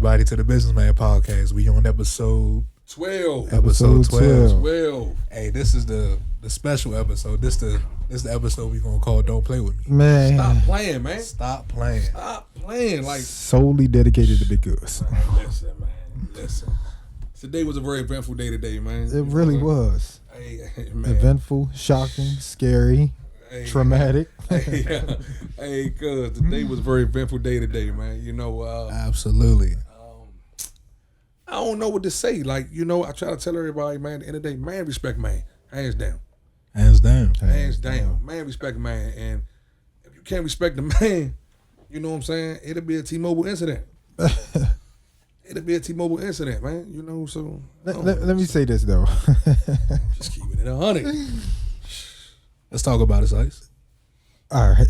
everybody to the Business Man Podcast. We on episode 12. Episode 12. 12. Hey, this is the special episode. This the episode we gonna call "Don't Play with Me." Man, Stop playing, man. Stop playing. Stop playing. Like, solely dedicated to Big Goose. listen, man. Listen. Today was a very eventful day today, man. It really was. Hey, man. Eventful, shocking, scary, traumatic. Hey, cuz today was a very eventful day today, man. You know, Absolutely. I don't know what to say. Like, you know, I try to tell everybody, man, at the end of the day, man, respect man. Hands down. Hands down. Hands down. Man, respect man. And if you can't respect the man, you know what I'm saying? It'll be a T-Mobile incident. It'll be a T-Mobile incident, man. You know, so. Let me say this, though. Just keeping it 100. Let's talk about it, Sice. All right.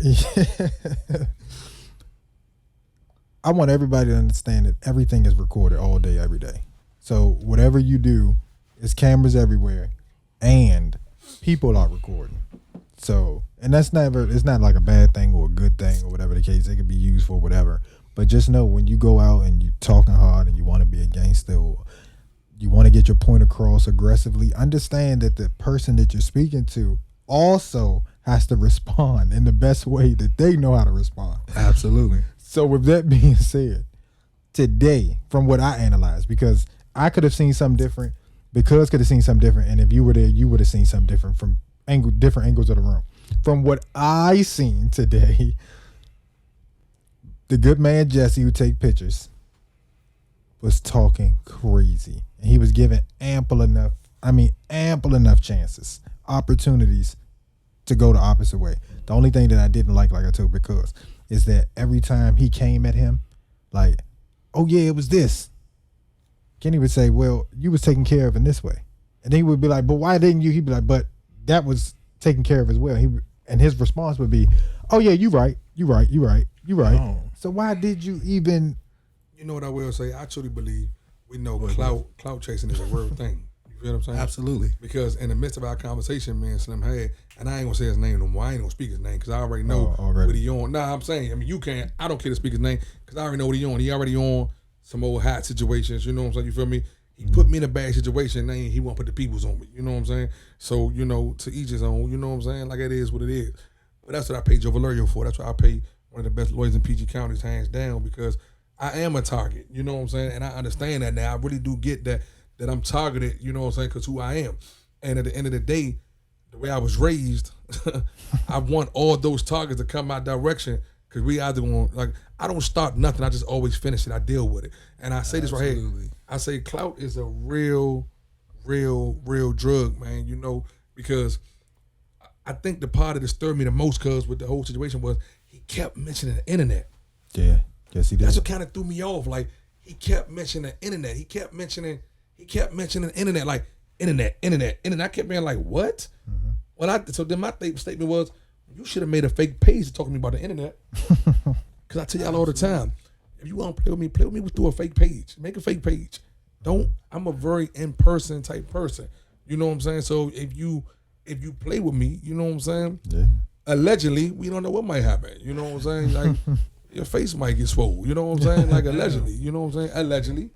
I want everybody to understand that everything is recorded all day, every day. So whatever you do, there's cameras everywhere, and people are recording. So, and it's not like a bad thing or a good thing or whatever the case. It could be used for whatever. But just know when you go out and you're talking hard and you want to be a gangster or you want to get your point across aggressively, understand that the person that you're speaking to also has to respond in the best way that they know how to respond. Absolutely. So with that being said, today, from what I analyzed, because I could have seen something different, because could have seen something different, and if you were there, you would have seen something different from different angles of the room. From what I seen today, the good man Jesse, who take pictures, was talking crazy, and he was given ample enough chances, opportunities to go the opposite way. The only thing that I didn't like I told because is that every time he came at him, like, oh yeah, it was this. Kenny would say, well, you was taken care of in this way. And then he would be like, but why didn't you? He'd be like, but that was taken care of as well. And his response would be, oh yeah, you right. Oh. So why did you even? You know what I will say? I truly believe we know clout chasing is a real thing. You feel what I'm saying? Absolutely. Because in the midst of our conversation, me and Slim had, and I ain't gonna say his name no more. I ain't gonna speak his name because I already know what he on. Nah, I'm saying, I mean, you can't. I don't care to speak his name because I already know what he on. He already on some old hot situations. You know what I'm saying? You feel me? He put me in a bad situation. And he won't put the peoples on me. You know what I'm saying? So, you know, to each his own. You know what I'm saying? Like, it is what it is. But that's what I pay Joe Valerio for. That's why I pay one of the best lawyers in PG counties, hands down, because I am a target. You know what I'm saying? And I understand that now. I really do get that I'm targeted. You know what I'm saying? Because who I am. And at the end of the day, the way I was raised, I want all those targets to come my direction, because we either want, like, I don't start nothing. I just always finish it. I deal with it. And I say this right here. I say clout is a real drug, man, you know, because I think the part that disturbed me the most, cuz, with the whole situation was he kept mentioning the internet. Yeah. Yes, he did. That's what kind of threw me off. Like, he kept mentioning the internet. He kept mentioning the internet, like, internet. I kept being like, what? Mm-hmm. Well, so then my statement was, you should have made a fake page to talk to me about the internet. Because I tell y'all all the time, if you want to play with me through a fake page. Make a fake page. I'm a very in-person type person. You know what I'm saying? So if you play with me, you know what I'm saying? Yeah. Allegedly, we don't know what might happen. You know what I'm saying? Like, your face might get swole. You know what I'm saying? Like, allegedly. You know what I'm saying?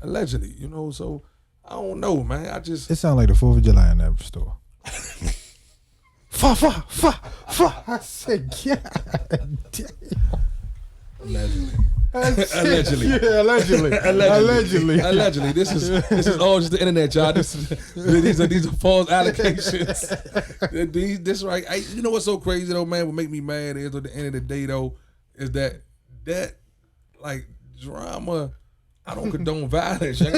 Allegedly. You know, so I don't know, man. It sounds like the 4th of July in that store. I said, God damn. Allegedly. Yeah, allegedly. This is all just the internet, y'all. These are false allegations. This right. You know what's so crazy though, man? What make me mad is at the end of the day though, is that like drama. I don't condone violence. I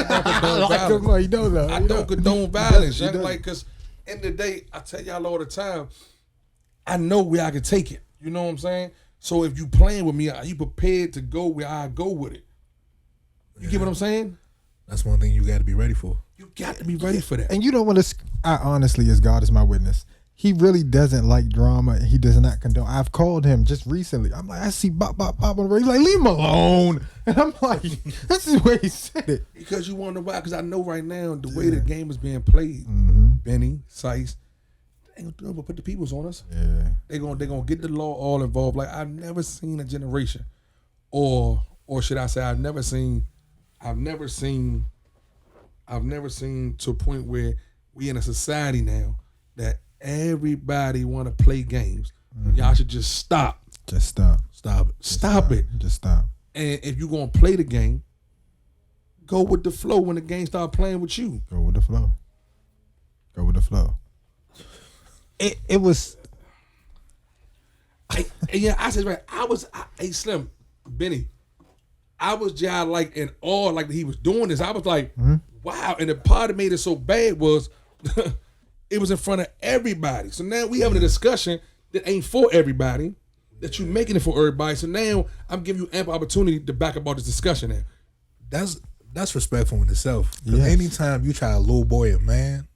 don't condone violence. Like, because end of the day, I tell y'all all the time, I know where I can take it. You know what I'm saying? So if you playing with me, are you prepared to go where I go with it? You get what I'm saying? That's one thing you got to be ready for. You got to be ready for that. And you don't want to. I honestly, as God is my witness, he really doesn't like drama. And he does not condone. I've called him just recently. I'm like, I see bop on the radio. He's like, leave him alone. And I'm like, this is where he said it. Because you wonder why? Because I know right now the way the game is being played, Benny, Sice, they ain't gonna put the peoples on us. Yeah, they gonna get the law all involved. Like, I've never seen a generation, or should I say, I've never seen I've never seen to a point where we in a society now that everybody want to play games. Y'all should just stop. Just stop. Stop it. Stop it. Just stop. And if you're gonna play the game, go with the flow when the game start playing with you. Go with the flow. Go with the flow. It was. I said right. Hey Slim, Benny. I was just like in awe, like he was doing this. I was like, wow. And the part that made it so bad was it was in front of everybody. So now we having a discussion that ain't for everybody, that you making it for everybody. So now I'm giving you ample opportunity to back up all this discussion there. That's respectful in itself. Yes. Anytime you try to lowboy a man,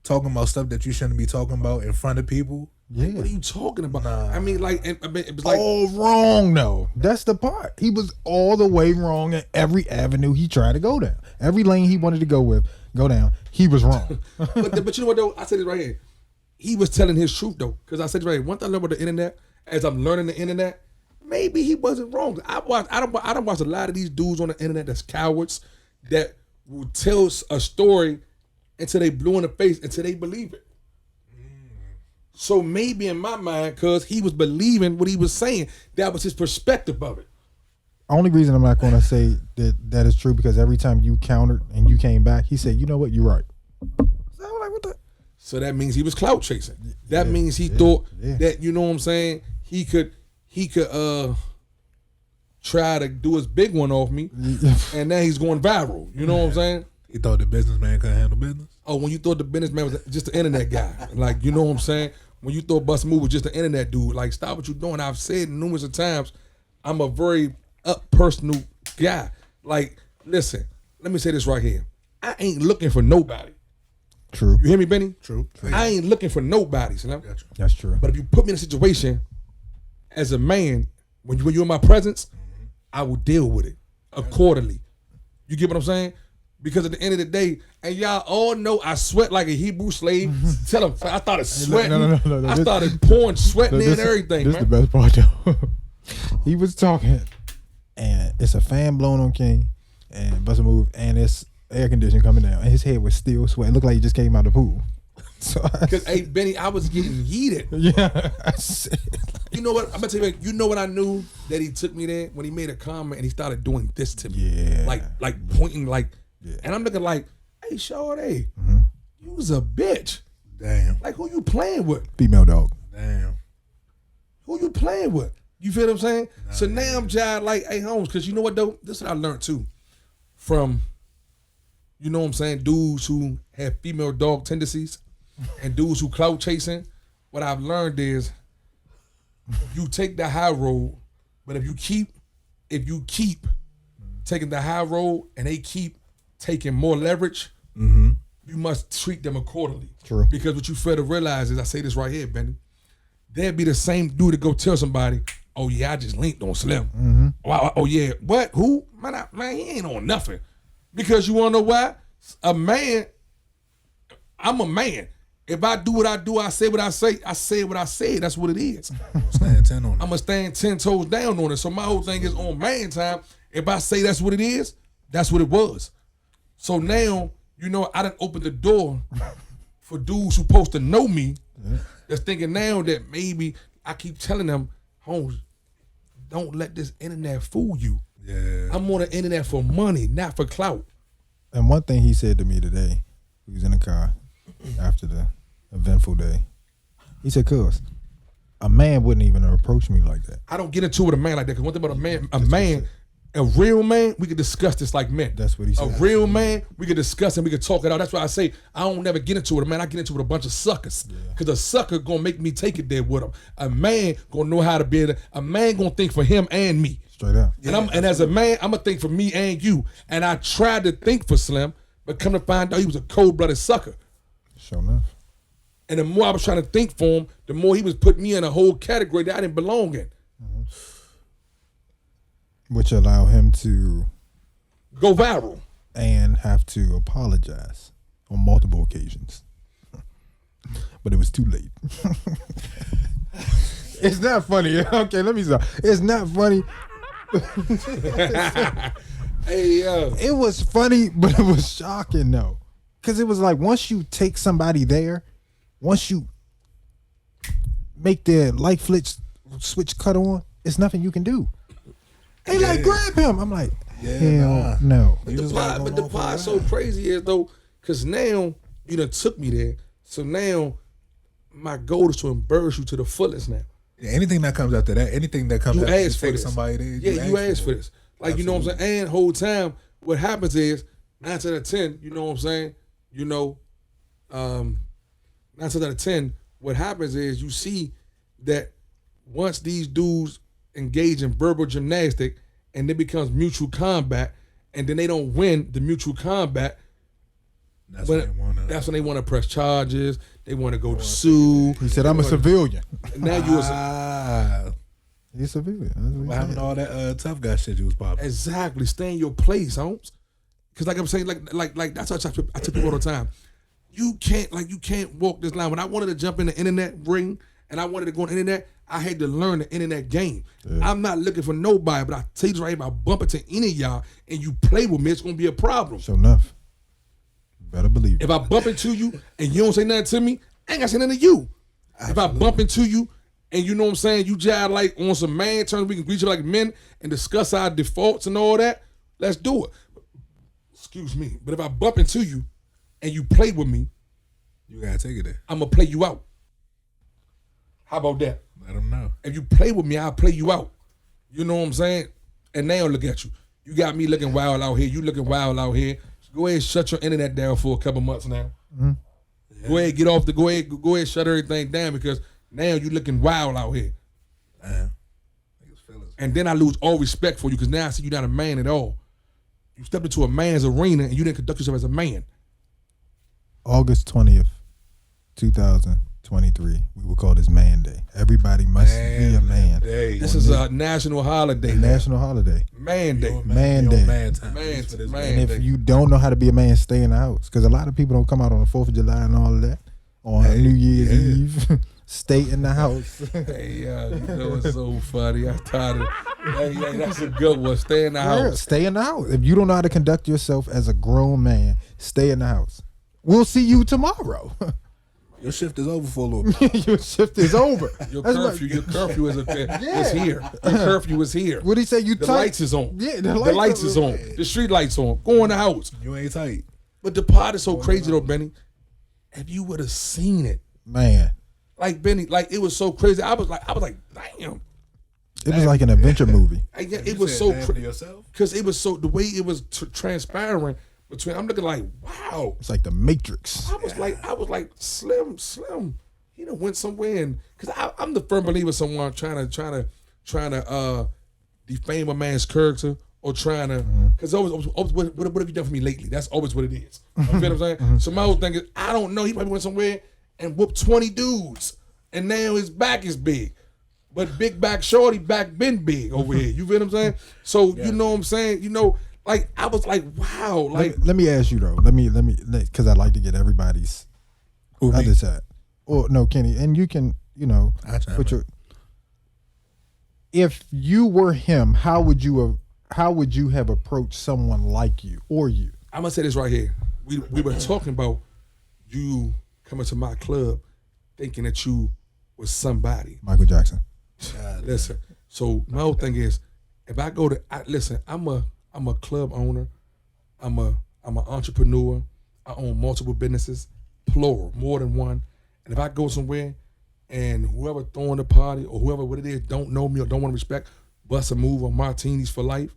talking about stuff that you shouldn't be talking about in front of people. Yeah. What are you talking about? Nah. I mean, like, it was like all wrong though. That's the part. He was all the way wrong at every avenue he tried to go down. Every lane he wanted to go down. He was wrong. but you know what though? I said it right here. He was telling his truth though, because I said it right here. One thing I learned about the internet, as I'm learning the internet, maybe he wasn't wrong. I don't watch a lot of these dudes on the internet that's cowards that will tell a story until they blue in the face, until they believe it. So maybe in my mind, because he was believing what he was saying, that was his perspective of it. Only reason I'm not going to say that is true because every time you countered and you came back, he said, "You know what? You're right." So I was like, "What the?" So that means he was clout chasing. That means he thought that, you know what I'm saying, he could try to do his big one off me, and now he's going viral. You know what I'm saying? He thought the businessman couldn't handle business. Oh, when you thought the businessman was just the internet guy, like, you know what I'm saying? When you thought BustaMove was just the internet dude, like, stop what you're doing. I've said numerous of times, I'm a very personal guy. Like, listen, let me say this right here. I ain't looking for nobody. True. You hear me, Benny? True. I ain't looking for nobody. So That's true. but if you put me in a situation as a man, when you're in my presence, I will deal with it accordingly. You get what I'm saying? Because at the end of the day, and y'all all know I sweat like a Hebrew slave. Tell them, I started sweating. No. I started pouring sweat in and everything, This man. is the best part, though. He was talking, and it's a fan blowing on King, and BustaMove, and it's air conditioning coming down, and his head was still sweating. It looked like he just came out of the pool. So Because, hey, Benny, I was getting heated. Yeah. You know what? I'm going to tell you, you know what I knew that he took me there? When he made a comment and he started doing this to me. Yeah. Like pointing, like, Yeah. and I'm looking like, hey, Shawty, you was a bitch. Damn. Like, who you playing with? Female dog. Damn. Who you playing with? You feel what I'm saying? So now I'm just like, hey, Holmes, because you know what, though? This is what I learned, too. From, you know what I'm saying, dudes who have female dog tendencies and dudes who clout chasing. What I've learned is you take the high road, but if you keep taking the high road and they keep taking more leverage, you must treat them accordingly. True. Because what you fail to realize is, I say this right here, Benny, they'd be the same dude to go tell somebody, oh yeah, I just linked on Slim. Oh yeah, what? Who? Man, he ain't on nothing. Because you wanna know why? I'm a man. If I do what I do, I say what I say. I say what I say. That's what it is. Stand 10 on it. I'm gonna stand 10 toes down on it. So my whole thing is on man time. If I say that's what it is, that's what it was. So now, you know, I done opened the door for dudes who supposed to know me. That's thinking now that maybe I keep telling them, Holmes, don't let this internet fool you. Yeah. I'm on the internet for money, not for clout. And one thing he said to me today, he was in the car after the eventful day. He said, "Cuz, a man wouldn't even approach me like that." I don't get into it with a man like that. Because one thing about a real man, we could discuss this like men. That's what he said. A real man, we could discuss and we could talk it out. That's why I say I don't never get into it with a man. I get into it with a bunch of suckers. Because a sucker gonna make me take it there with him. A man gonna know how to be a man gonna think for him and me. Straight up. And as a man, I'm gonna think for me and you. And I tried to think for Slim, but come to find out he was a cold-blooded sucker. Sure enough. And the more I was trying to think for him, the more he was putting me in a whole category that I didn't belong in. Which allowed him to Go viral. and have to apologize on multiple occasions. But it was too late. It's not funny. Okay, let me stop. It's not funny. Hey, It was funny, but it was shocking though, because it was like once you take somebody there, once you make their light switch cut on, it's nothing you can do. They like grab him. I'm like, hell no. But the part so crazy is though, because now you done took me there. So now my goal is to embarrass you to the fullest now. Yeah, anything that comes after that, anything that comes you after ask for this. somebody there, you ask for this. Like, absolutely. You know what I'm saying? And whole time, what happens is 9 out of 10, you know what I'm saying? 9 out of 10, what happens is you see that once these dudes engage in verbal gymnastic and it becomes mutual combat, and then they don't win the mutual combat, that's when they want to press charges. They want to go to sue. He said, "I'm a civilian." Now you He's a civilian. What happened to all that tough guy shit you was popping? Exactly. Stay in your place, Holmes. Because like I'm saying, like that's what I tell people all the time. You can't walk this line. When I wanted to jump in the internet ring and I wanted to go on the internet, I had to learn the internet game. Yeah. I'm not looking for nobody, but I tell you right, if I bump into any of y'all and you play with me, it's gonna be a problem. Sure enough. Better believe it. If I bump into you and you don't say nothing to me, I ain't gotta say nothing to you. Absolutely. If I bump into you and you know what I'm saying, you jive like on some man terms, we can greet you like men and discuss our defaults and all that, let's do it. Excuse me. But if I bump into you and you play with me, you gotta take it there. I'm gonna play you out. How about that? Let them know. If you play with me, I'll play you out. You know what I'm saying? And now look at you. You got me looking wild out here. You looking wild out here. Go ahead and shut your internet down for a couple months now. Mm-hmm. Yeah. Go ahead, get off the. Go ahead, shut everything down because now you looking wild out here. Man. And then I lose all respect for you because now I see you're not a man at all. You stepped into a man's arena and you didn't conduct yourself as a man. August 20th, 2023. We will call this Man Day. Everybody must be a man. This is a national holiday. National holiday. Man Day. Man Day. Man and if you don't know how to be a man, stay in the house. Because a lot of people don't come out on the 4th of July and all of that. On New Year's Eve. Stay in the house. Hey, it's so funny. I'm tired of hey, that's a good one. Stay in the house. Stay in the house. If you don't know how to conduct yourself as a grown man, stay in the house. We'll see you tomorrow. Your shift is over for a little bit. Your shift is over. Your curfew is here. Your curfew is here. What did he say? The lights is on. Yeah, the lights is on. The street lights on. Go in the house. You ain't tight. But the part is so crazy though, Benny. If you would have seen it, man. Like Benny, like it was so crazy. I was like, damn. It was like an adventure movie. It was so crazy because it was so the way it was transpiring. I'm looking like, wow. It's like the Matrix. I was like, Slim. He done went somewhere and because I'm the firm believer someone trying to defame a man's character or trying to because always what have you done for me lately? That's always what it is. You feel what I'm saying? So my whole thing is I don't know. He probably went somewhere and whooped 20 dudes and now his back is big. But big back shorty back been big over here. You feel what I'm saying? So you know what I'm saying? You know. Like I was like, wow. Like let me ask you though. Let me because I like to get everybody's other side. Or no, Kenny, and you can put your. If you were him, how would you have approached someone like you or you? I'm gonna say this right here. We were talking about you coming to my club, thinking that you was somebody. Michael Jackson. Listen. So my whole thing is, if I go to listen, I'm a club owner. I'm an entrepreneur. I own multiple businesses, plural, more than one. And if I go somewhere and whoever throwing the party or whoever what it is don't know me or don't want to respect, BustaMove or martinis for life,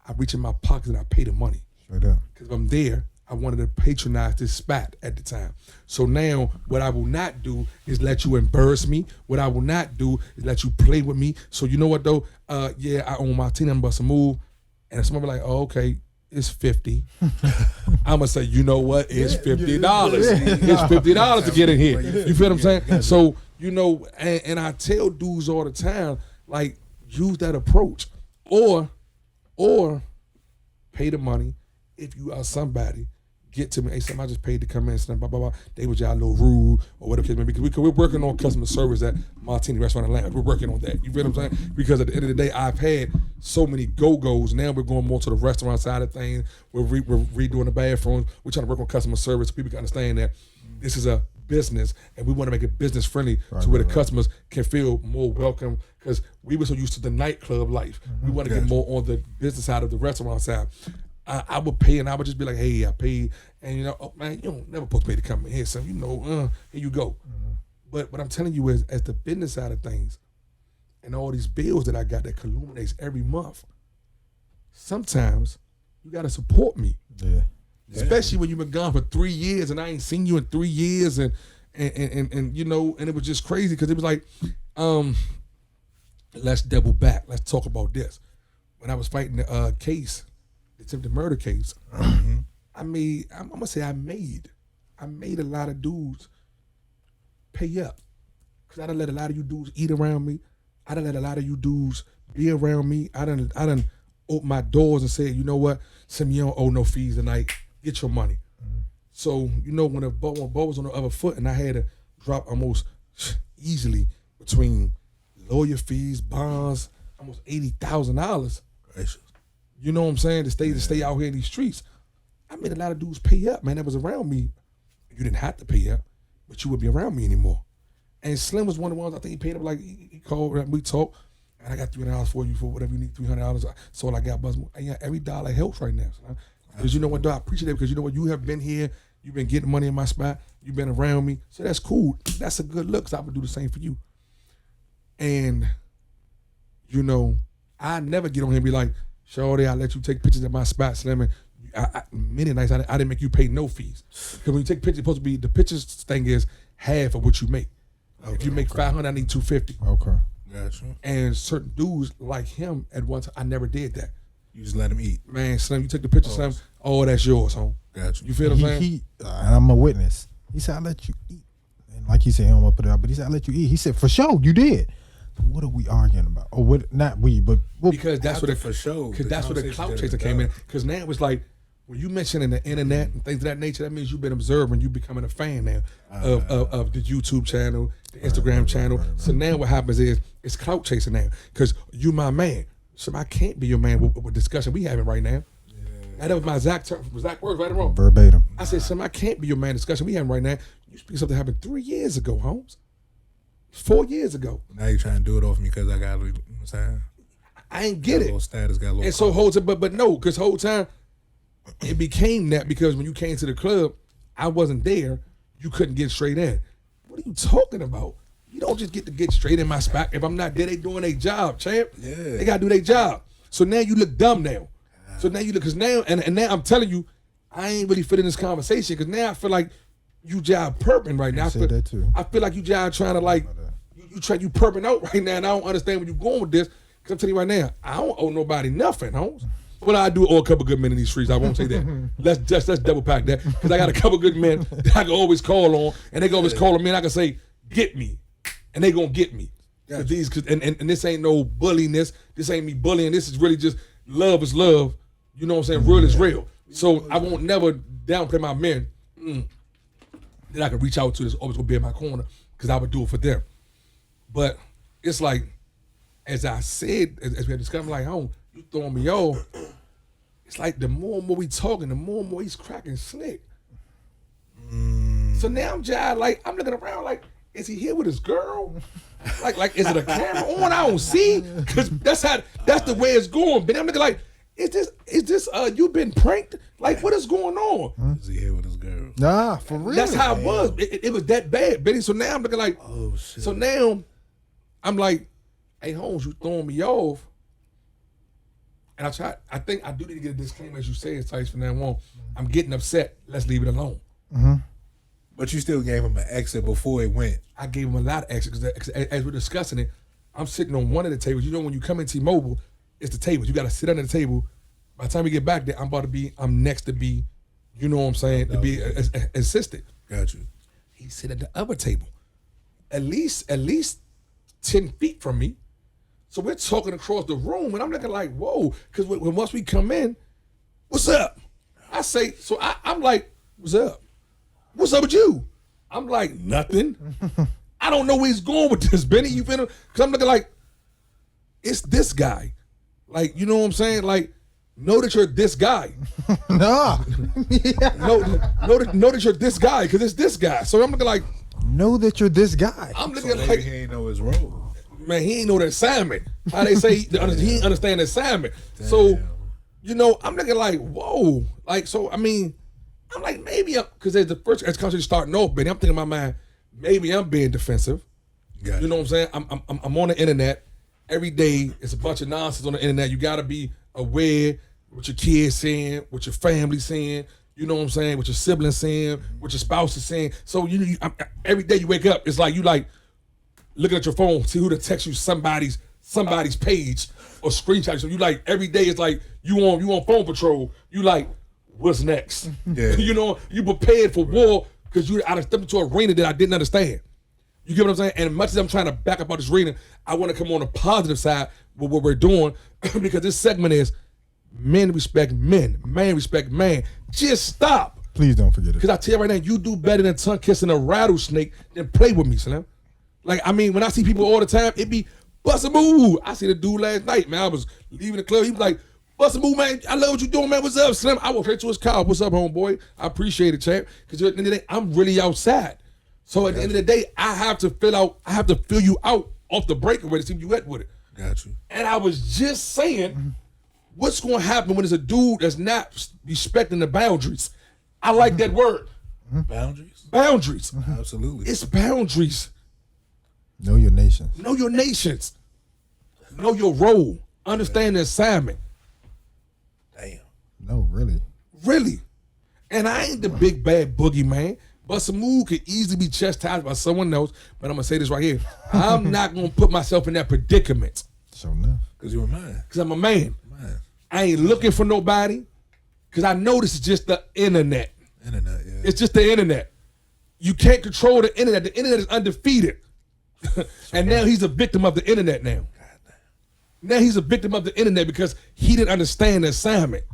I reach in my pockets and I pay the money. Straight up. Because if I'm there, I wanted to patronize this spot at the time. So now what I will not do is let you embarrass me. What I will not do is let you play with me. So you know what though? I own martini and BustaMove. And if somebody be like, oh, okay, it's 50. I'm gonna say, you know what? It's $50. It's $50 to get in here. You feel what I'm saying? So, and I tell dudes all the time, like, use that approach. Or pay the money. If you are somebody, get to me, hey, something I just paid to come in, something, blah, blah, blah. They was y'all a little rude or whatever it may be. Because we're working on customer service at Martini Restaurant and Lounge. We're working on that. You feel what I'm saying? Because at the end of the day, I've had so many go-go's. Now we're going more to the restaurant side of things. We're redoing the bathrooms. We're trying to work on customer service. People can understand that this is a business and we want to make it business friendly to where the customers can feel more welcome, because we were so used to the nightclub life. We want to get more on the business side of the restaurant side. I would pay and I would just be like, hey, I paid. And you know, oh man, you don't never supposed to pay to come in here. So, you know, here you go. But what I'm telling you is, as the business side of things and all these bills that I got that culminates every month, sometimes you got to support me. Yeah. Especially when you've been gone for 3 years and I ain't seen you in 3 years. And you know, and it was just crazy because it was like, let's double back. Let's talk about this. When I was fighting the case, attempted murder case, I'm gonna say I made a lot of dudes pay up, because I done let a lot of you dudes eat around me. I done let a lot of you dudes be around me. I done opened my doors and said, you know what, some of you don't owe no fees tonight. Get your money. So you know, when Bo was on the other foot and I had to drop almost easily between lawyer fees, bonds, almost $80,000. You know what I'm saying? To stay out here in these streets. I made a lot of dudes pay up, man, that was around me. You didn't have to pay up, but you wouldn't be around me anymore. And Slim was one of the ones, I think he paid up, like, he called, we talked, and I got $300 for you for whatever you need, $300. So all I got, Buzz. Every dollar helps right now. Because you know what, dog, I appreciate it, because you know what, you have been here, you've been getting money in my spot, you've been around me, so that's cool. That's a good look, because I would do the same for you. And, you know, I never get on here and be like, Shorty, I let you take pictures at my spot, Slim, and many nights I didn't make you pay no fees. Because when you take pictures, it's supposed to be, the pictures thing is half of what you make. Okay, if you make 500, I need 250. Okay. Gotcha. And certain dudes like him at one time, I never did that. You just let him eat. Man, Slim, you take the picture, Slim, oh, that's yours, home. Gotcha. You feel what I'm saying? And I'm a witness. He said, I let you eat. And like he said, he don't want to put it out, but he said, I let you eat. He said, for sure, you did. So what are we arguing about? Or what? Not we, but because that's what for sure. Because that's where the clout chaser came in. Because now it's like, when you mentioning the internet and things of that nature, that means you've been observing, you becoming a fan now of the YouTube channel, the Instagram channel. So now what happens is it's clout chasing now, because you my man. So I can't be your man with discussion we having right now. And that was my exact words, right or wrong? Verbatim. I said, Sam, I can't be your man discussion we having right now. You speak something happened 3 years ago, Holmes. 4 years ago. Now you trying to do it off me because I got, you know what I'm saying? I ain't get it. Little status, got a little. And so whole time, but no, because whole time it became that, because when you came to the club, I wasn't there. You couldn't get straight in. What are you talking about? You don't just get to get straight in my spot. If I'm not there, they doing their job, champ. Yeah. They gotta do their job. So now you look dumb now. So now you look, because now, and now I'm telling you, I ain't really fit in this conversation, because now I feel like you job perping right now. I feel like you job trying to like, you perping out right now, and I don't understand where you going with this. Because I'm telling you right now, I don't owe nobody nothing, Holmes. Well, I do owe a couple good men in these streets. I won't say that. Let's double pack that, because I got a couple good men that I can always call on, and they can always call on me, and I can say, get me, and they gonna get me. Gotcha. And this ain't no bullying. This ain't me bullying. This is really just love is love. You know what I'm saying? Real is real. So I won't never downplay my men that I can reach out to. That's always gonna be in my corner, because I would do it for them. But it's like, as I said, as we had discussed, like, home, you throwing me off. It's like the more and more we talking, the more and more he's cracking slick. So now I'm just like, I'm looking around like, is he here with his girl? Like, is it a camera on? I don't see, because that's the way it's going. But I'm looking like, is this you been pranked? Like, what is going on? Is he here with his girl? Nah, for real. That's how it was. It was that bad, Benny. So now I'm looking like, oh shit. So now I'm like, hey, Holmes, you throwing me off. And I think I do need to get a disclaimer, as you said, Sice, from now on. I'm getting upset. Let's leave it alone. Mm-hmm. But you still gave him an exit before it went. I gave him a lot of exit, because as we're discussing it, I'm sitting on one of the tables. You know, when you come in T-Mobile, it's the tables. You got to sit under the table. By the time we get back there, I'm next to be, you know what I'm saying, to be assisted. Got you. He sit at the other table, at least 10 feet from me. So we're talking across the room, and I'm looking like, whoa, because when once we come in, what's up? I say, so I'm like, What's up? What's up with you? I'm like, nothing. I don't know where he's going with this, Benny. You finna? Because I'm looking like, it's this guy. Like, you know what I'm saying? Like, know that you're this guy. Nah. know that you're this guy, because it's this guy. So I'm looking like, know that you're this guy. I'm looking So like, maybe he ain't know his role. man, he ain't know the assignment. How they say he ain't understand the assignment. Damn. So, you know, I'm looking like, whoa. Like, so, I mean, I'm like, maybe because as the first conversation starting off, Benny, I'm thinking in my mind, maybe I'm being defensive. Gotcha. You know what I'm saying? I'm on the internet. Every day, it's a bunch of nonsense on the internet. You got to be aware what your kids saying, what your family saying, you know what I'm saying, what your siblings saying, what your spouse is saying. So, every day you wake up, it's like you like looking at your phone, see who to text you somebody's page or screenshot. So you like every day it's like you on phone patrol. You like, what's next? Yeah. You know, you prepared for war because you I stepped into an arena that I didn't understand. You get what I'm saying? And much as I'm trying to back up on this arena, I want to come on the positive side with what we're doing because this segment is men respect men, man respect man. Just stop. Please don't forget it. Because I tell you right now, you do better than tongue kissing a rattlesnake than play with me, Slim. Like, I mean, when I see people all the time, it be BustaMove. I see the dude last night, man. I was leaving the club. He was like, BustaMove, man, I love what you doing, man. What's up, Slim? I walked right to his car. What's up, homeboy? I appreciate it, champ. Because at the end of the day, I'm really outside. So at the end of the day, I have to fill you out off the breakaway to see where you at with it. Got you. And I was just saying, what's going to happen when there's a dude that's not respecting the boundaries? I like that word. Boundaries? Boundaries. Absolutely. It's boundaries. Know your nation. Know your nations. Know your role. Understand the assignment. Damn. No, really. Really. And I ain't the big bad boogeyman. BustaMove could easily be chastised by someone else, but I'm going to say this right here. I'm not going to put myself in that predicament. Sure enough. Because you're a man. Because I'm a man. Man. I ain't looking for nobody because I know this is just the internet. Internet, yeah. It's just the internet. You can't control the internet. The internet is undefeated. And now he's a victim of the internet now. Now he's a victim of the internet because he didn't understand the assignment.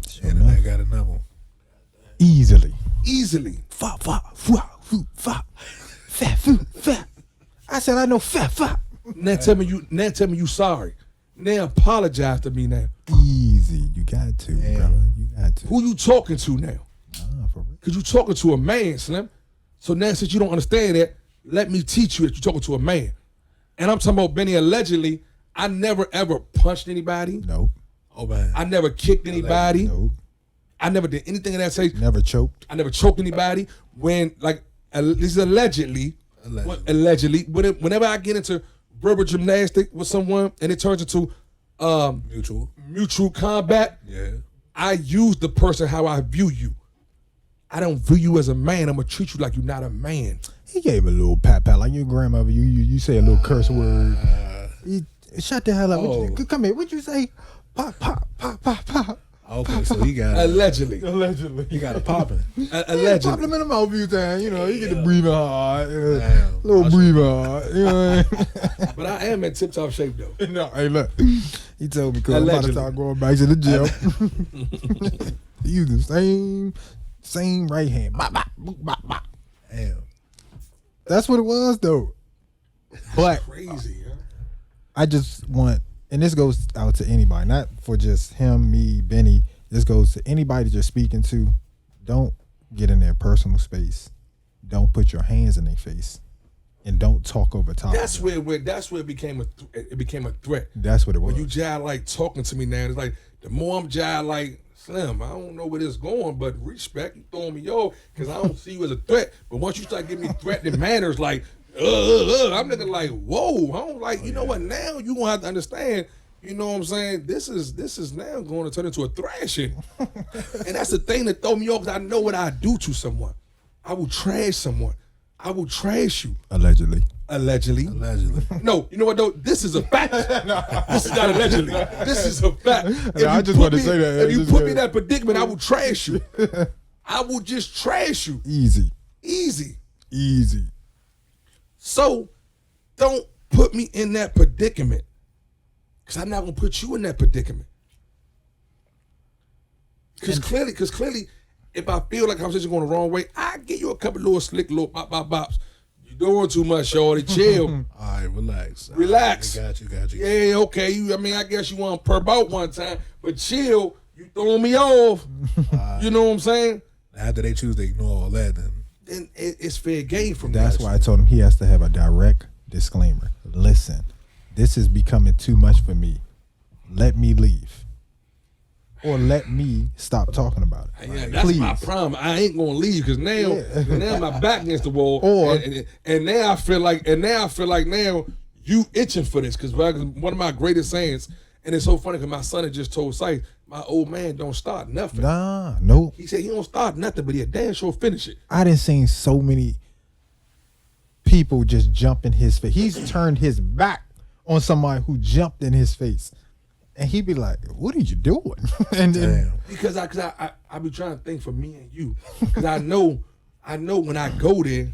Sure Internet enough. got a number. Easily. I said I know fat. Now tell me you sorry. Now apologize to me now. Easy. You got to, brother. You got to. Who you talking to now? Nah, for real. Because you talking to a man, Slim. So now since you don't understand that, let me teach you that you're talking to a man. And I'm talking about Benny, allegedly, I never ever punched anybody. Nope. Oh, man. I never kicked anybody. Nope. I never did anything of that sort. Never choked. I never choked anybody. When, like, this is allegedly, whenever I get into verbal gymnastics with someone and it turns into mutual combat, Yeah. I use the person how I view you. I don't view you as a man. I'm gonna treat you like you're not a man. He gave a little pat like your grandmother. You say a little curse word. Shut the hell up. Oh. Come here. What'd you say? Pop. Okay, so he got Allegedly. he got a popping. Allegedly. Pop him in the mouth a few times. You know, you get the breathing hard. Damn. Little breathing hard. You know what I mean? But I am in tip-top shape though. No, hey, look. He told me, because I'm about to start going back to the gym. He used the same right hand. Bop, bop, boop, bop, bop. Damn. That's what it was, though. But Crazy, huh? I just want, and this goes out to anybody, not for just him, me, Benny. This goes to anybody that you're speaking to. Don't get in their personal space. Don't put your hands in their face. And don't talk over top. That's where it became a threat. That's what it was. When you jive like talking to me now, it's like the more I'm jive like Slim, I don't know where this is going, but respect, you throwing me off because I don't see you as a threat. But once you start giving me threatening manners, like I'm looking like, whoa, I don't like. You know what? Now you gonna have to understand. You know what I'm saying? This is now going to turn into a thrashing, and that's the thing that throw me off. Because I know what I do to someone. I will trash someone. I will trash you. Allegedly. No, you know what though? This is a fact. This is not allegedly. This is a fact. I just wanted to say that. If you put me in that predicament, I will trash you. I will just trash you. Easy. So don't put me in that predicament. Because I'm not gonna put you in that predicament. Because clearly, if I feel like conversation going the wrong way, I give you a couple little slick little bops. You doing too much, shorty. Chill. All right, relax. Relax. Got you. Yeah, okay. I guess you want to perp out one time, but chill. You throwing me off. You know what I'm saying? After they choose to ignore all that, then it's fair game from That's why I told him he has to have a direct disclaimer. Listen, this is becoming too much for me. Let me leave. Or let me stop talking about it. Yeah, that's please. my problem. I ain't gonna leave because now my back against the wall, Or and now I feel like now you itching for this because one of my greatest sayings, and it's so funny because my son had just told Sice, my old man don't start nothing. Nah, nope. He said he don't start nothing, but he a damn sure finish it. I done seen so many people just jump in his face. He's turned his back on somebody who jumped in his face. And he be like, "What are you doing?" And then because I be trying to think for me and you, because I know when I go there,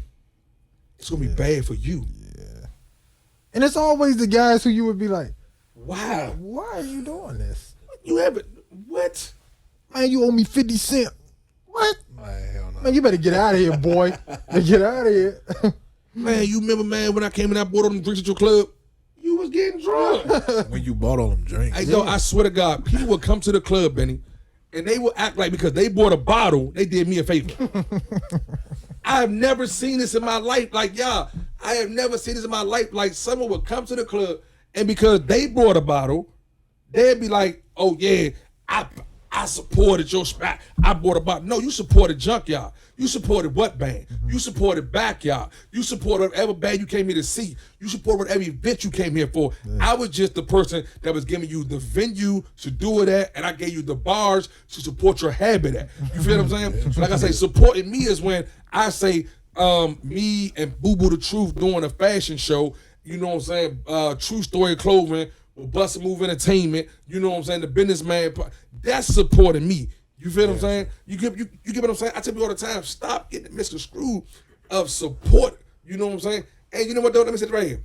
it's gonna be bad for you. Yeah. And it's always the guys who you would be like, "Wow, why are you doing this? You haven't what? Man, you owe me 50 cents. What? man, hell no. Man, you better get out of here, boy. Get out of here." Man, you remember, man, when I came in, I bought all them drinks at your club. You was getting drunk. When you bought all them drinks. Hey, yo, I swear to God, people would come to the club, Benny, and they would act like because they bought a bottle, they did me a favor. I have never seen this in my life. Like, y'all, I have never seen this in my life. Like, someone would come to the club, and because they bought a bottle, they'd be like, "Oh yeah, I supported your spot. I bought a bottle." No, you supported Junkyard. You supported what band? You supported Backyard. You supported whatever band you came here to see. You supported whatever event you came here for. I was just the person that was giving you the venue to do it at, and I gave you the bars to support your habit at. You feel what I'm saying? So like I say, supporting me is when I say me and Boo Boo the Truth doing a fashion show. You know what I'm saying? True Story Clothing with BustaMove Entertainment. You know what I'm saying? The Business Man. That's supporting me. You feel what I'm saying? You get what I'm saying? I tell you all the time, stop getting misconstrued of support. You know what I'm saying? And you know what though? Let me say it right here.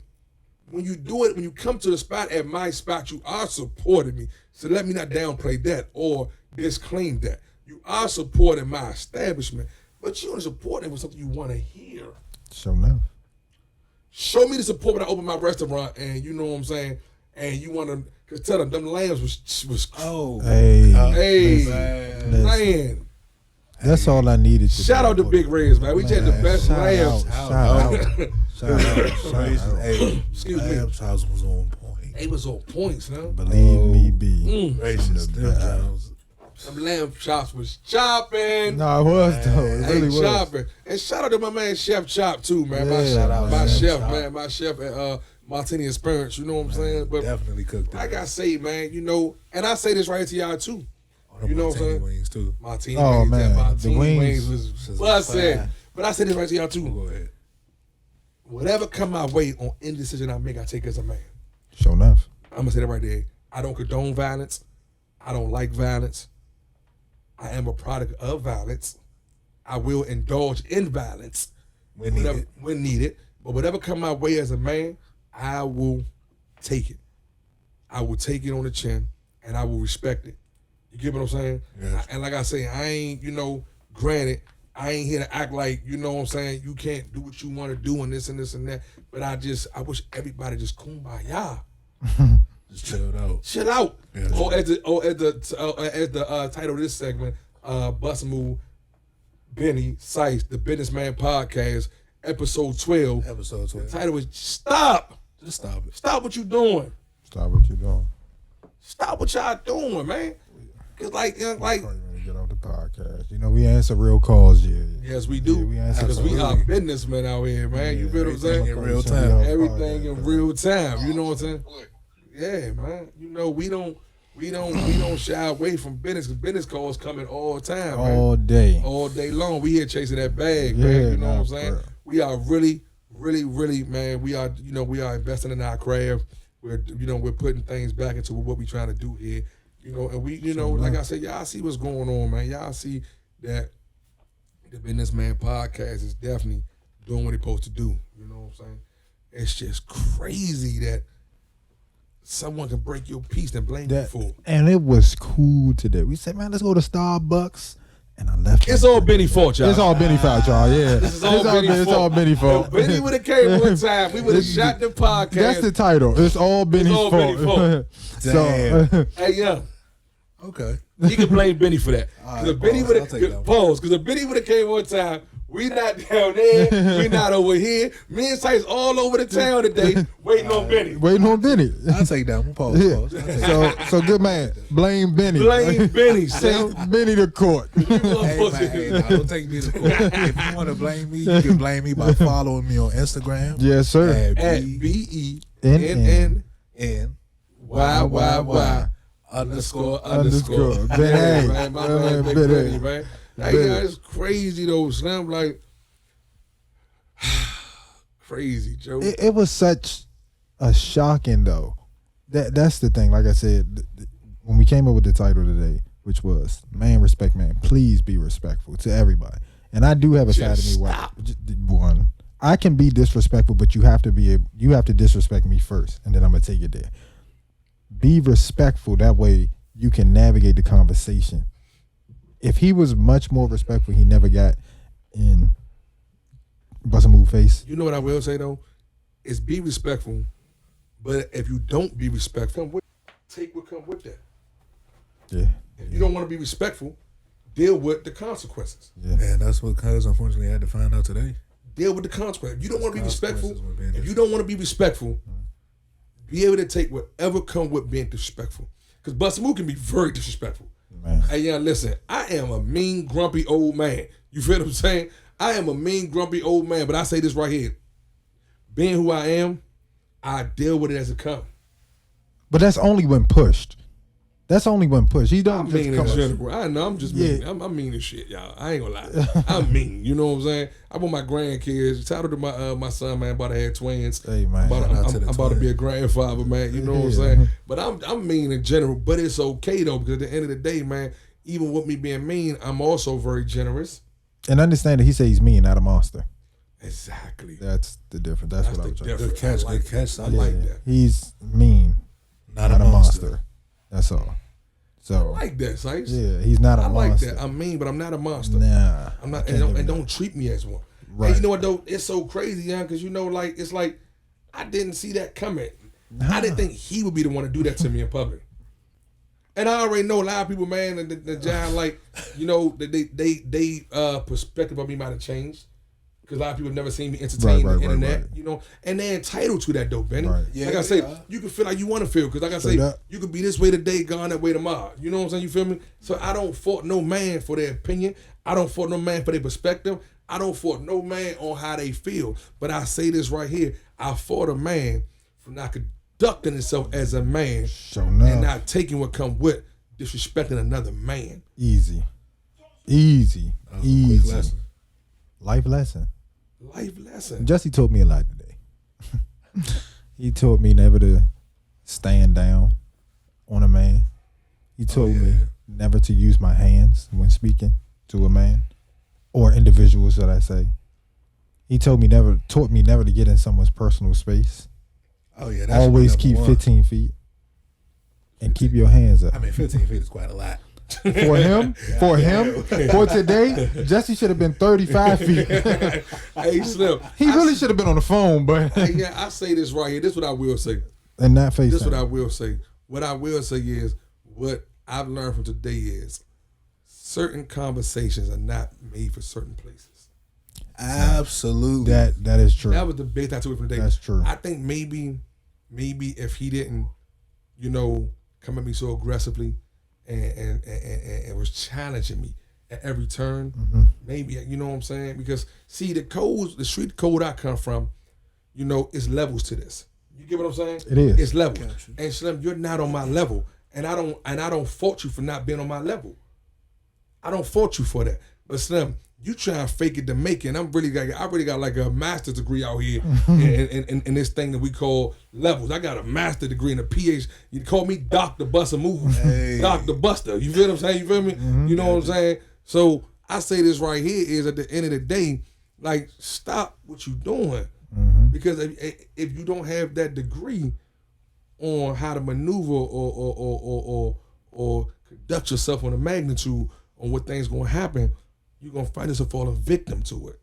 When you do it, when you come to the spot at my spot, you are supporting me. So let me not downplay that or disclaim that. You are supporting my establishment, but you only supporting it with something you want to hear. Sure enough. Show me the support when I open my restaurant, and you know what I'm saying? And you want to. Cause tell them lambs was man. That's all I needed. Shout out to Big Reds, man. We had the best lambs. Shout out. Hey, excuse me. Lamb's house was on point. They was on points, huh? Believe me, be. Gracious, Them lamb chops was chopping. No, it was though. It really was. Chopping. And shout out to my man Chef Chop too, man. Yeah, my chef at Martini Experience, you know what I'm saying? But definitely cooked it. like I say, man, you know, and I say this right to y'all too. You know what I'm saying? Wings too. Martini wings. Man, The wings wings was busted. But I say this right to y'all too. Go ahead. Whatever come my way on any decision I make, I take as a man. Sure enough. I'm gonna say that right there. I don't condone violence. I don't like violence. I am a product of violence. I will indulge in violence when needed. But whatever come my way as a man, I will take it. I will take it on the chin, and I will respect it. You get what I'm saying? Yes. And like I say, I ain't, granted, I ain't here to act like, you know what I'm saying, you can't do what you want to do and this and this and that. But I wish everybody just kumbaya. Just chilled out. Chill out. Yeah. Or as the title of this segment, BustaMove, Benny, Sice, the Business Man Podcast, episode 12. Episode 12. The title is Stop. Just stop it. Stop what you doing. Stop what you're doing. Stop what y'all doing, man. Cause like Get off the podcast. You know, we answer real calls, yes, we do. Yeah, Because we are businessmen out here, man. You feel what I'm saying? In real time. Everything in real time. You know what I'm saying? Yeah, man. You know, we don't shy away from business because business calls coming all the time, man. All day long. We here chasing that bag, man. You know what I'm saying? We are really, man. We are investing in our craft. We're putting things back into what we're trying to do here. And we, like I said, y'all see what's going on, man. Y'all see that the Business Man Podcast is definitely doing what it's supposed to do. You know what I'm saying? It's just crazy that someone can break your peace and blame you for it. And it was cool today. We said, man, let's go to Starbucks and I left. It's all Benny fault, y'all. It's all Benny fault, y'all. Yeah, This is all Benny fault. It's all Benny fault. If Benny would have came one time, we would have shot the podcast. That's the title. It's all Benny's all fault. Benny fault. So, Hey, yeah. Okay. You can blame Benny for that. All Because right, if Benny would have pause. Because if Benny would have came one time, we not down there, we not over here. Me and Sice all over the town today, waiting on Benny. waiting on Benny. I'll take that one. Pause. Yeah. Pause. I'll take that. So good man. Blame Benny. Blame Benny, Sam. Take Benny to court. Hey, nah, don't take me to court. If you want to blame me, you can blame me by following me on Instagram. Yes, sir. At BENN YYY __. Benny. Man, my man, Big Benny, man. Hey, yeah, it's crazy though, Slim. Like, crazy, Joe. It was such a shocking though. That's the thing. Like I said, when we came up with the title today, which was "Man Respect Man," please be respectful to everybody. And I do have a side of me where one, I can be disrespectful, but you have to disrespect me first, and then I'm gonna take it there. Be respectful. That way you can navigate the conversation. If he was much more respectful, he never got in BustaMove face. You know what I will say though? Is be respectful, but if you don't be respectful, take what comes with that. Yeah. If you don't want to be respectful, deal with the consequences. Yeah. And that's what Cuz unfortunately had to find out today. Deal with the consequences. If you don't want to be respectful, be able to take whatever comes with being disrespectful. Because BustaMove can be very disrespectful. Man. Hey, yeah, listen, I am a mean, grumpy old man. You feel what I'm saying? I am a mean, grumpy old man, but I say this right here. Being who I am, I deal with it as it comes. But that's only when pushed. That's only when pushed. He don't I'm just mean come in up. general. I know, I'm just mean. Yeah. I'm mean as shit, y'all. I ain't gonna lie. I'm mean. You know what I'm saying? I want my grandkids. Shout out to my son, man. About to have twins. Hey, man. I'm about to be a grandfather, man. You know what I'm saying? But I'm mean in general. But it's okay though, because at the end of the day, man, even with me being mean, I'm also very generous. And understand that he said he's mean, not a monster. Exactly. That's the difference. That's what I was trying to Good catch. Good catch. I like that. He's mean, not a monster. That's all. So I like that, Sice. yeah, he's not a monster. I like that. I'm mean, but I'm not a monster. Nah, I'm not, and don't treat me as one. Right. Hey, you know what though? It's so crazy, young, because you know, like it's like I didn't see that coming. I didn't think he would be the one to do that to me in public. And I already know a lot of people, man, the John, like, you know, they perspective of me might have changed. Because a lot of people have never seen me entertain the internet, you know, and they're entitled to that, though, Benny. Right. Yeah, like I say, you can feel like you want to feel, because like I say, you could be this way today, gone that way tomorrow. You know what I'm saying? You feel me? So I don't fault no man for their opinion. I don't fault no man for their perspective. I don't fault no man on how they feel. But I say this right here, I fault a man for not conducting himself as a man and not taking what comes with disrespecting another man. Easy. Lesson. Life lesson. Life lesson. Jesse told me a lot today. He told me never to stand down on a man. He told me never to use my hands when speaking to a man or individuals, that I say. He taught me never to get in someone's personal space. Oh yeah, that's always keep 15 feet and keep your hands up. I mean, 15 feet is quite a lot. For him, for today, Jesse should have been 35 feet. Hey, Slim. He really should have been on the phone, but hey, yeah, I say this right here. This is what I will say. And not face. This is what I will say. What I will say is what I've learned from today is certain conversations are not made for certain places. Absolutely. That is true. That was the big thing I took from today. That's true. I think maybe if he didn't, you know, come at me so aggressively and was challenging me at every turn, maybe, you know what I'm saying? Because see, the street code I come from, you know, is levels to this. You get what I'm saying? It is. It's levels. And Slim, you're not on my level, and I don't fault you for not being on my level. I don't fault you for that. But Slim, you try and fake it to make it. And I really got like a master's degree out here in this thing that we call levels. I got a master's degree and a PhD. You call me Dr. BustaMove. Hey. Dr. Buster. You feel what I'm saying? You feel me? You know what I'm saying? So I say this right here is at the end of the day, like, stop what you're doing. Because if you don't have that degree on how to maneuver or conduct yourself on a magnitude on what things gonna happen, you're gonna find yourself falling victim to it.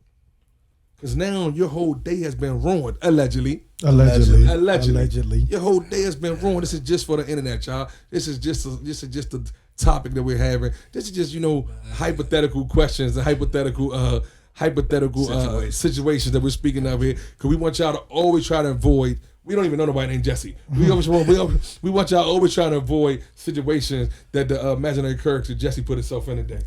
Because now your whole day has been ruined, allegedly. Allegedly. Your whole day has been ruined. This is just for the internet, y'all. This is just the topic that we're having. This is just, hypothetical questions and hypothetical situations that we're speaking of here. Because we want y'all to always try to avoid. We don't even know nobody named Jesse. We want y'all always trying to avoid situations that the imaginary character Jesse put himself in today.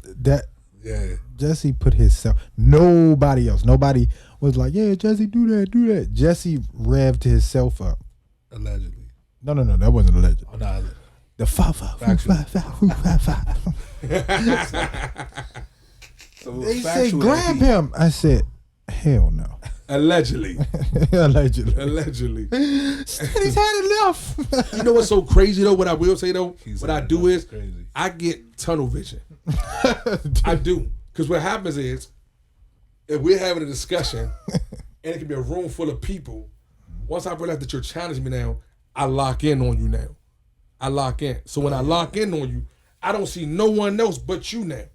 Yeah. Jesse put himself. Nobody else. Nobody was like, yeah, Jesse, do that. Jesse revved himself up. Allegedly. No, that wasn't alleged. Oh, no. The five. They said, grab him. I said, hell no. Allegedly. Allegedly. He's had enough. You know what's so crazy though? What I will say though, what I do is crazy. I get tunnel vision. I do. Because what happens is, if we're having a discussion and it can be a room full of people, once I realize that you're challenging me now, I lock in on you now. I lock in. So when I lock in on you, I don't see no one else but you now.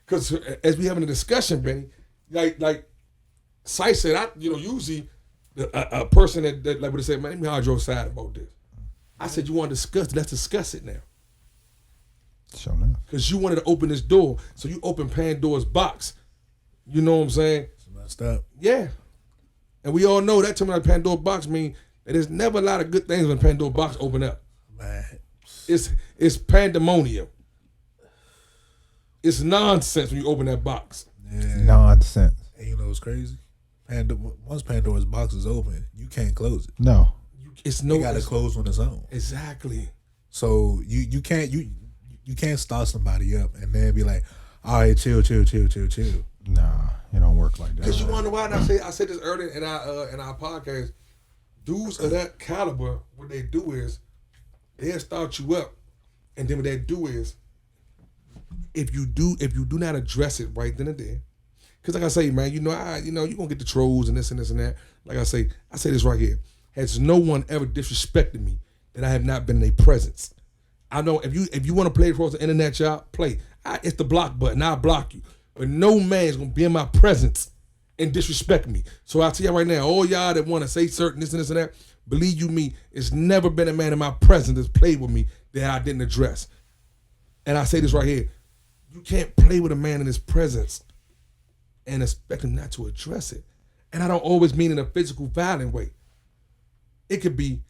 Because as we having a discussion, Benny, like Sice said, usually a person that like would have said, man, let me hide your side about this. I said, you want to discuss it? Let's discuss it now. Sure enough. Because you wanted to open this door, so you open Pandora's box. You know what I'm saying? It's messed up. Yeah. And we all know that term like Pandora's box means that there's never a lot of good things when Pandora's box open up. Man. It's pandemonium. It's nonsense when you open that box. Yeah. Nonsense. And you know what's crazy? Once Pandora's box is open, you can't close it. No. It got to close on its own. Exactly. So you can't start somebody up and then be like, all right, chill. Nah, it don't work like that. Because you wonder why, and I said this earlier in our podcast, dudes of that caliber, what they do is they'll start you up, and then what they do is if you do not address it right then and there, because like I say, man, you're gonna get the trolls and this and that. Like I say this right here. Has no one ever disrespected me that I have not been in their presence? I know if you want to play across the internet, y'all, play. It's the block button. I'll block you. But no man's going to be in my presence and disrespect me. So I'll tell you right now, all y'all that want to say certain this and that, believe you me, it's never been a man in my presence that's played with me that I didn't address. And I say this right here. You can't play with a man in his presence and expect him not to address it. And I don't always mean in a physical, violent way. It could be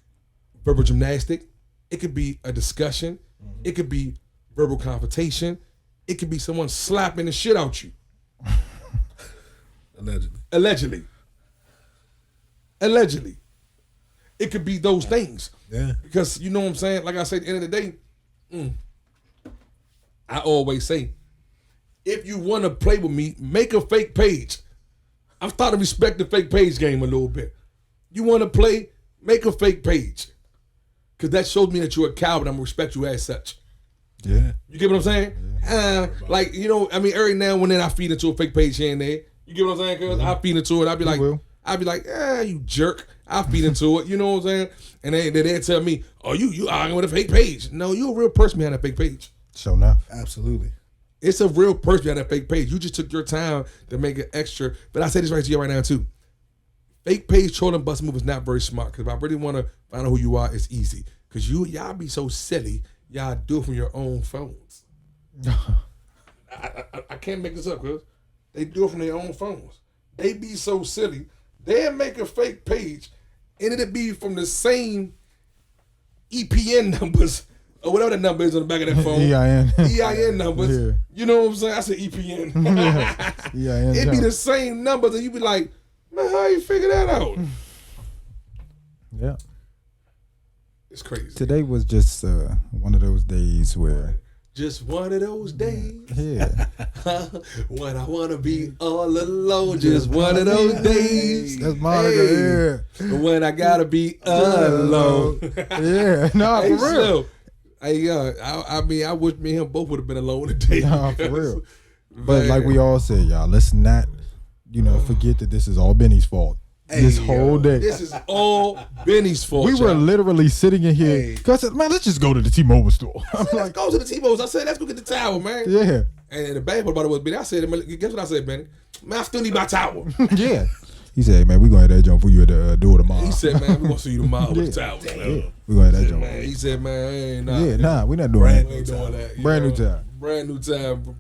verbal gymnastic. It could be a discussion. Mm-hmm. It could be verbal confrontation. It could be someone slapping the shit out you. Allegedly. It could be those things. Yeah. Because you know what I'm saying? Like I say, at the end of the day, I always say, if you want to play with me, make a fake page. I'm starting to respect the fake page game a little bit. You want to play, make a fake page. Because that shows me that you're a coward. I'm going to respect you as such. Yeah. You get what I'm saying? Yeah. Every now and then I feed into a fake page here and there. You get what I'm saying? Cause I feed into it. I'll be like, you jerk. I feed into it. You know what I'm saying? And they tell me, oh, you arguing with a fake page. No, you're a real person behind that fake page. Sure enough. Absolutely. It's a real person behind that fake page. You just took your time to make it extra. But I say this right to you right now too. Fake page trolling BustaMove is not very smart. Because if I really want to find out who you are, it's easy. Because y'all be so silly. Y'all do it from your own phones. I can't make this up, cuz they do it from their own phones. They be so silly. They'll make a fake page and it'll be from the same EPN numbers or whatever the number is on the back of that phone. EIN numbers. Yeah. You know what I'm saying? I said EPN. EIN. It'd be the same numbers and you be like, man, how you figure that out? Yeah. It's crazy. Today was just one of those days where... Just one of those days. Yeah. When I want to be all alone. Just one of those days. That's Monica, yeah. When I got to be alone. Yeah. No, for real. I wish me and him both would have been alone today. No, for real. But like we all said, y'all, let's not, forget that this is all Benny's fault. This whole day. This is all Benny's fault. We were literally sitting in here because, man, let's just go to the T-Mobile store. Let's go to the T-Mobile. I said, let's go get the towel, man. Yeah. And the bad part about it was, Benny, I said, guess what I said, Benny? Man, I still need my towel. Yeah. He said, man, we're going to have that jump for you at the door tomorrow. He said, man, we're going to see you tomorrow with the towel. Yeah. We're going to have that jump. He said, man, ain't nah. Yeah, nah, we're not doing that. We ain't doing that. Brand new time. Brand new time,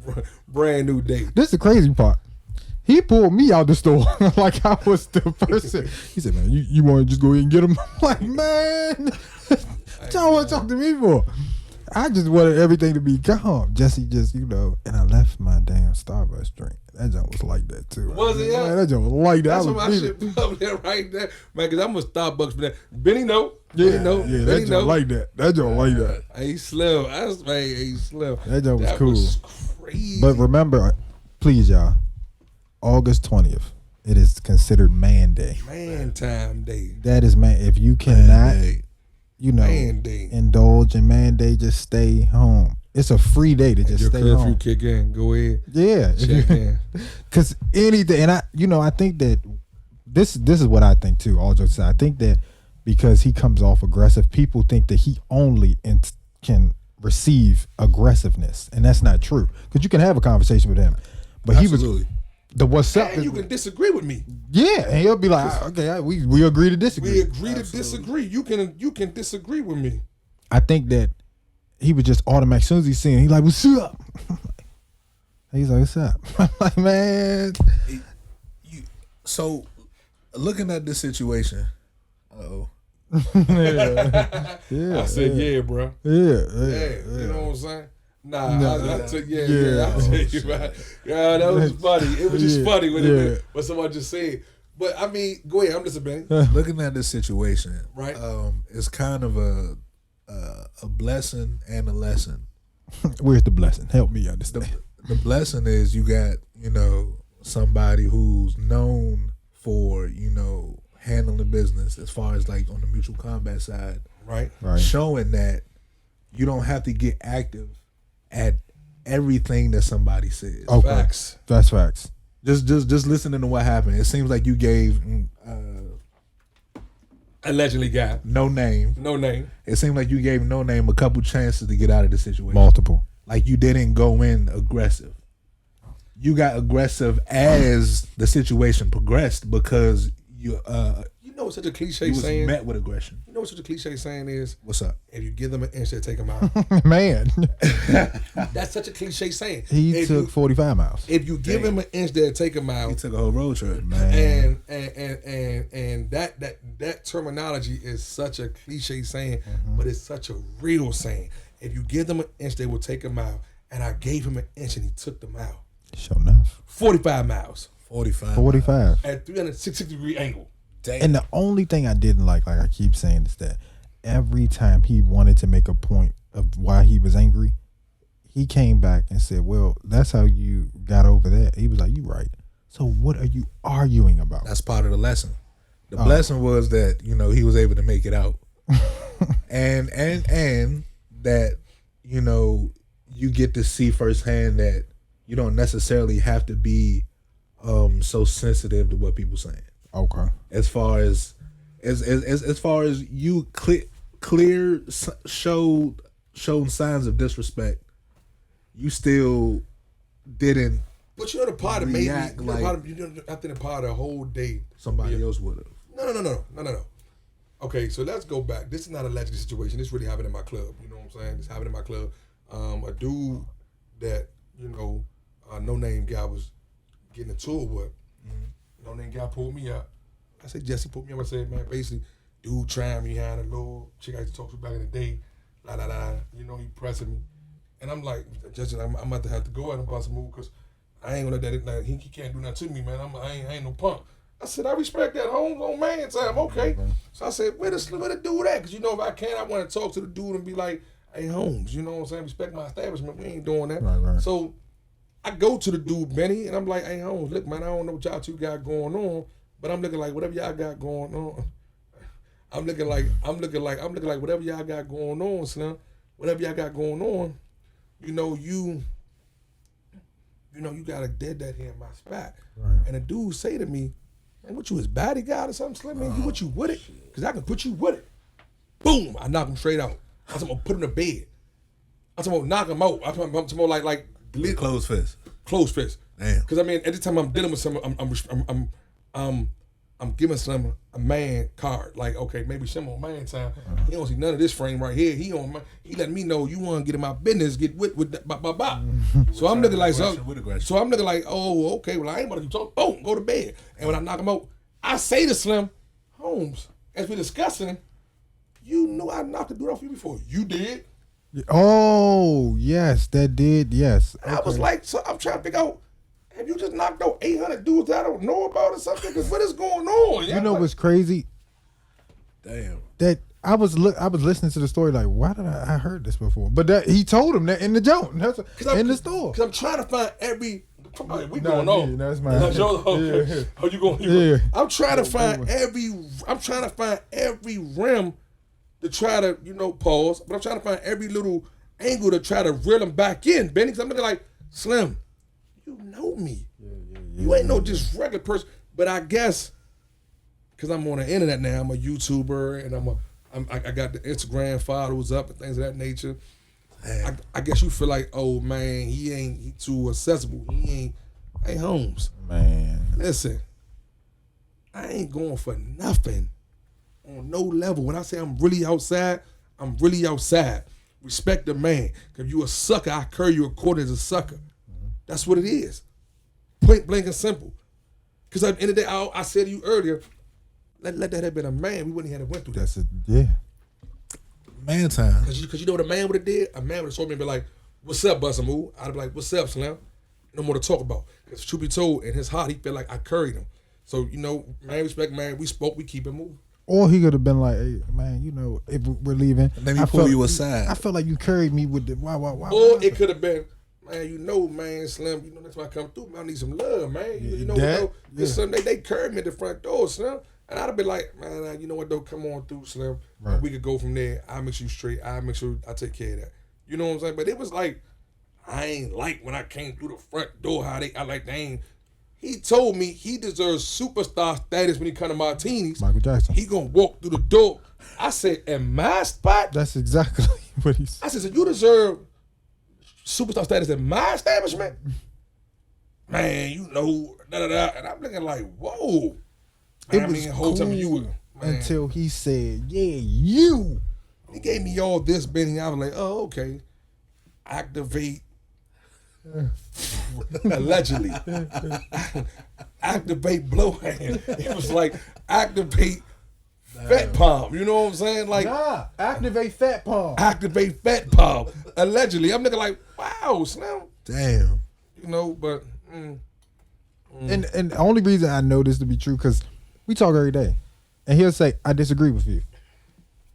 brand new date. This is the crazy part. He pulled me out the store like I was the person. He said, man, you want to just go ahead and get him? I'm like, man, what y'all want to talk to me for? I just wanted everything to be calm. Jesse just, and I left my damn Starbucks drink. That junk was like that too. Was it? Yeah. Man, that junk was like that. That's what my shit up there right there. Man, because I'm a Starbucks for that. Benny know. Benny know. Yeah, that junk like that. That junk like that. He slim. He slim. That junk was cool. Was crazy. But remember, please, y'all, August 20th, it is considered Man Day. Man time day. That is man. If you cannot, Man Day. indulge in Man Day, just stay home. It's a free day to just stay home. If you kick in, go ahead. Yeah, Check in. Because anything, and I think that this is what I think too. All jokes aside, I think that because he comes off aggressive, people think that he only can receive aggressiveness, and that's not true. Because you can have a conversation with him, but Absolutely. he was the what's up. And you can disagree with me. Yeah, and he'll be like, okay, we agree to disagree. We agree to disagree. You can disagree with me. I think that he was just automatic. As soon as he seen him, he like, what's up? He's like, what's up? I'm like, man. So, looking at this situation, Yeah. I said, yeah, bro. Yeah. You know what I'm saying? I took, I tell you, man. Yeah, that was funny. It was just funny when what someone just said. But I mean, go ahead. I'm just a Benny. Looking at this situation, right? It's kind of a blessing and a lesson. Where's the blessing? Help me understand. The blessing is you got somebody who's known for handling business as far as like on the mutual combat side, right? Showing that you don't have to get active at everything that somebody says. Okay. Facts. That's facts. Just listening to what happened. It seems like you gave allegedly guy no name. It seemed like you gave No Name a couple chances to get out of the situation. Multiple. Like you didn't go in aggressive. You got aggressive as the situation progressed because you know what such a cliche you was saying met with aggression. You know what such a cliche saying is? What's up? If you give them an inch, they take them out. Man. That's such a cliche saying. He took 45 miles. If you give him an inch, they'll take him out. He took a whole road trip. Man. And that terminology is such a cliche saying, but it's such a real saying. If you give them an inch, they will take him out. And I gave him an inch and he took them out. Sure enough. 45 miles. 45. At 360-degree angle. Damn. And the only thing I didn't like I keep saying, is that every time he wanted to make a point of why he was angry, he came back and said, well, that's how you got over that. He was like, you right. So what are you arguing about? That's part of the lesson. The blessing was that, he was able to make it out. and that, you get to see firsthand that you don't necessarily have to be so sensitive to what people saying. Okay. As far as you clear showed signs of disrespect, you still didn't. But the part that made me, I think the part of the whole day somebody else would have. No. Okay, so let's go back. This is not a legendary situation. This really happened in my club. You know what I'm saying? This happened in my club. A dude that No Name guy was getting a tour with. No Name guy pulled me up. I said, Jesse pulled me up. I said, man, basically, dude trying me behind a little chick I used to talk to back in the day. He pressing me. And I'm like, Jesse, I'm about to have to go out and BustaMove because I ain't gonna let that. He can't do nothing to me, man. I ain't no punk. I said, I respect that home man time. Okay. So I said, where the dude at? Because if I can, I want to talk to the dude and be like, hey, Holmes, you know what I'm saying? Respect my establishment. We ain't doing that. Right. So I go to the dude, Benny, and I'm like, hey, Holmes, look, man, I don't know what y'all two got going on, but I'm looking like whatever y'all got going on. I'm looking like whatever y'all got going on, Slim. Whatever y'all got going on, you got a dead here in my spot. Right. And the dude say to me, man, what you, his bodyguard or something, Slim? Man, what you with it? Because I can put you with it. Boom, I knock him straight out. I'm talking about put him to bed. I'm talking about knock him out. I'm talking about like Closed fist. Closed fist. Damn. Because I mean, every time I'm dealing with someone, I'm giving some a man card. Like, okay, maybe some on man time. He don't see none of this frame right here. He letting me know you want to get in my business, get with that, bop. So I'm looking like oh, okay, well I ain't about to talk. Boom, go to bed. And when I knock him out, I say to Slim, Holmes, as we discussing, you knew I knocked the dude off you before. You did. Oh yes, that did. Yes. Okay. I was like, so I'm trying to figure out. Have you just knocked out 800 dudes that I don't know about or something? Because what is going on? You know what's crazy? Damn. That I was listening to the story like, why did I heard this before? But that he told him that in the joke, in the store. Because I'm trying to find every. We going on. That's my. Okay. Yeah. Oh, you going? Yeah. I'm trying to find every. I'm trying to find every rim to try to pause. But I'm trying to find every little angle to try to reel him back in, Benny. Because I'm looking like Slim. You know me. You ain't no just regular person. But I guess because I'm on the internet now, I'm a YouTuber and I got the Instagram followers up and things of that nature. I guess you feel like, oh man, he too accessible. He ain't Holmes. Man. Listen, I ain't going for nothing on no level. When I say I'm really outside, I'm really outside. Respect the man. If you a sucker, I carry you according as a sucker. That's what it is. Point blank and simple. Because at the end of the day, I said to you earlier, let that have been a man. We wouldn't have went through that. That's it. Yeah. Man time. Because you know what a man would have did? A man would have told me and be like, what's up, BustaMove? I'd be like, what's up, Slim? No more to talk about. Because truth be told, in his heart, he felt like I carried him. So, man, respect, man. We spoke, we keep it moving. Or he could have been like, hey, man, if we're leaving. Let me pull you aside. I felt like you carried me with the why. Or it could have been, man, Slim, that's why I come through. Man, I need some love, man. They carried me at the front door, Slim. And I'd have been like, man, you know what, though? Come on through, Slim. Right. We could go from there. I'll make sure you straight. I'll make sure I take care of that. You know what I'm saying? But it was like, I ain't like when I came through the front door, he told me he deserves superstar status when he come to Martinis. Michael Jackson. He gonna walk through the door. I said, in my spot? That's exactly what he said. I said, so you deserve superstar status in my establishment? Man, da-da-da. And I'm looking like, whoa. It was whole time until he said, yeah, you. He gave me all this, Benny. I was like, oh, okay. Activate. Allegedly. Activate blowhand. It was like, activate fat palm. You know what I'm saying? Like, activate fat palm. Activate fat palm. Allegedly. I'm looking like, wow, Slim. Damn. But. And the only reason I know this to be true, because we talk every day. And he'll say, I disagree with you.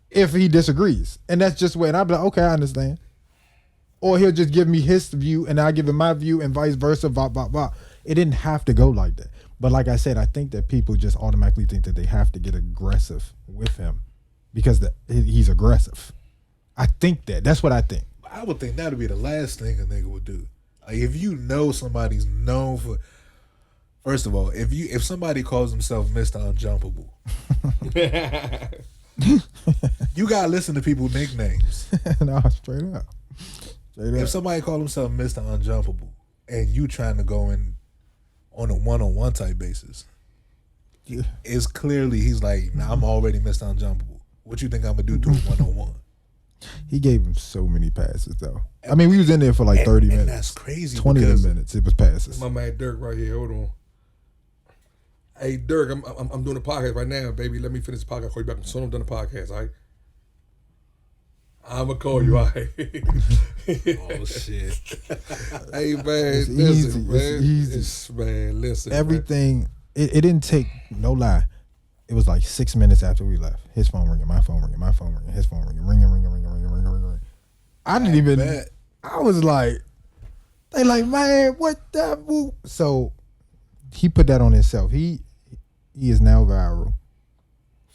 If he disagrees. And that's just what, and I'll be like, okay, I understand. Or he'll just give me his view and I'll give him my view and vice versa, blah, blah, blah. It didn't have to go like that. But like I said, I think that people just automatically think that they have to get aggressive with him because he's aggressive. I think that's what I think. I would think that would be the last thing a nigga would do. Like if you know somebody's known for, first of all, if somebody calls himself Mr. Unjumpable, you gotta listen to people's nicknames. No, straight up. If somebody calls himself Mr. Unjumpable and you trying to go in on a one-on-one type basis, it's clearly he's like, nah, I'm already Mr. Unjumpable. What you think I'm gonna do to a one-on-one? He gave him so many passes though. I mean, we was in there for like 30 minutes. That's crazy. 20 minutes, it was passes. My man Dirk right here. Hold on. Hey Dirk, I'm doing a podcast right now, baby. Let me finish the podcast. Call you back as soon as I'm done the podcast. All right. I'ma call you. All right. Oh shit. Hey man, It's listen, easy. man. It's easy. Man, listen. Everything. It didn't take no lie. It was like 6 minutes after we left. His phone ringing, my phone ringing, my phone ringing, his phone ringing, ringing. I didn't even. Bet. I was like, they like, man, what the woo? So he put that on himself. He is now viral.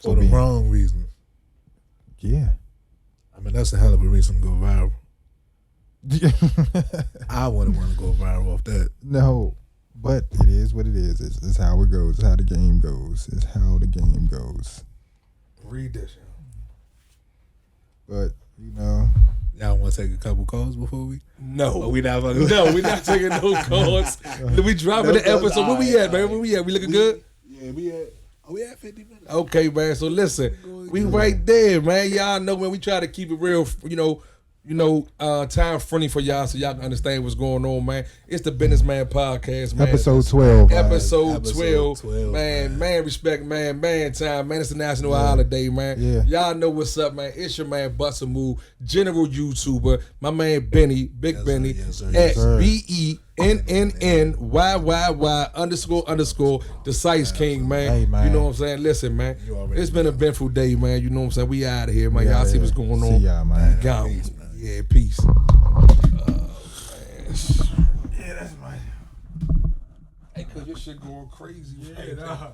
For the wrong reason. Yeah. I mean, that's a hell of a reason to go viral. I wouldn't want to go viral off that. No, but it is what it is. It's how it goes. It's how the game goes. It's how the game goes. Read this. But You know. Y'all want to take a couple calls before we? No. We not no, we're not taking no calls. We dropping the episode. Where we at, man? Where we at? We looking good? Yeah, we at 50 minutes. Okay, man. So listen, we right there, man. Y'all know, man, we try to keep it real, time friendly for y'all so y'all can understand what's going on, man. It's the Business Man Podcast, man. Episode 12. Episode 12. Man, respect, man time, man. It's the national holiday, man. Yeah. Y'all know what's up, man. It's your man BustaMove, general YouTuber, my man Benny, Big Benny, at BENNNYYY __ the Sice King, man. Hey, man. You know what I'm saying? Listen, man. It's been an eventful day, man. You know what I'm saying? We out of here, man. Y'all see what's going on. See y'all, man. Gone. Yeah, peace. Yeah, that's my. Hey, cause your shit going crazy. Yeah,